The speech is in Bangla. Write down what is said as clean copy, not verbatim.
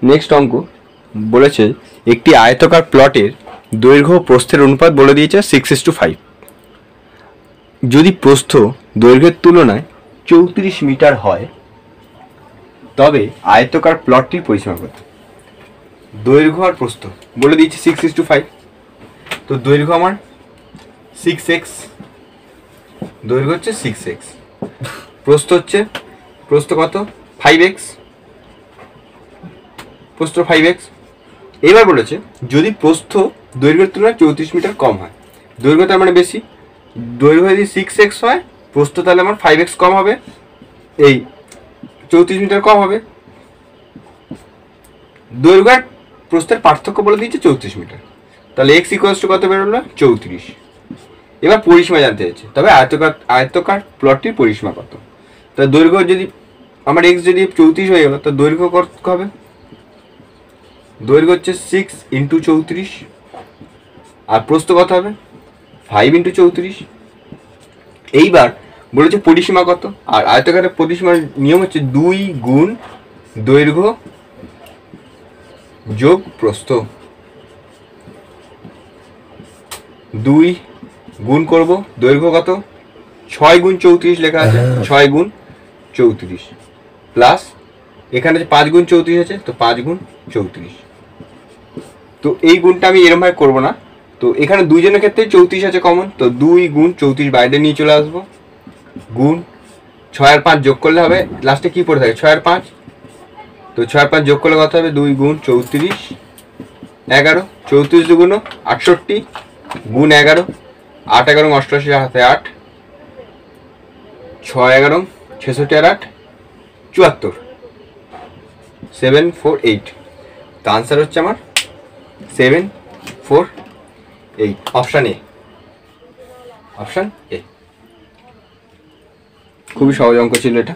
নেক্সট অঙ্ক বলেছে একটি আয়তকার প্লটের দৈর্ঘ্য প্রস্থের অনুপাত বলে দিয়েছে 6:5। যদি প্রস্থ দৈর্ঘ্যের তুলনায় 34 মিটার হয় তবে আয়তকার প্লটটির পরিসীমা কত? দৈর্ঘ্য আর প্রস্থ বলে দিয়েছে 6:5। তো দৈর্ঘ্য আমার 6x, দৈর্ঘ্য হচ্ছে 6x, প্রস্থ কত 5x, প্রস্থ 5x। এবার বলেছে যদি প্রস্থ দৈর্ঘ্যের তুলনায় 34 মিটার কম হয়, দৈর্ঘ্য তার মানে বেশি, দৈর্ঘ্য যদি 6x হয়, প্রস্থ তাহলে আমার 5x কম হবে, এই 34 মিটার কম হবে। দৈর্ঘ্য আর প্রস্থের পার্থক্য বলে দিয়েছে 34 মিটার, তাহলে x ইকুয়ালস টু কত বেরোলো 34। এবার পরিসীমা জানতে চাইছে, তবে আয়তকার প্লটটির পরিসীমা কত। তাহলে দৈর্ঘ্য যদি আমার x যদি 34 হয়ে গেল, তো দৈর্ঘ্য কত হবে? দৈর্ঘ্য হচ্ছে 6 × 34, আর প্রস্থ কত হবে 5 × 34। এইবার বলেছে পরিসীমা কত, আর আয়তকারের পরিসীমার নিয়ম হচ্ছে 2 গুণ দৈর্ঘ্য যোগ প্রস্থ। 2 গুণ করব দৈর্ঘ্য কত 6 গুণ 34 লেখা আছে, 6 গুণ 34 প্লাস এখানে 5 গুণ 34 আছে, তো 5 গুণ 34। তো এই গুণটা আমি এরকম ভাবে করবো না, তো এখানে দুইজনের ক্ষেত্রে 34 আছে কমন, তো 2 গুণ 34 বাইরে নিয়ে চলে আসবো, গুণ 6 আর 5 যোগ করলে হবে, লাস্টে কি পড়ে থাকে 6 আর 5, তো 6 আর 5 যোগ করলে কত হবে 2 গুণ 34 11, 34 দুগুণ 68 গুণ 11, 8 11 88 হাতে 8, 6 11 66 আর 8 74, 748। তো আনসার হচ্ছে আমার 748, অপশান এ, অপশান এ। খুবই সহজ অঙ্ক ছিল এটা।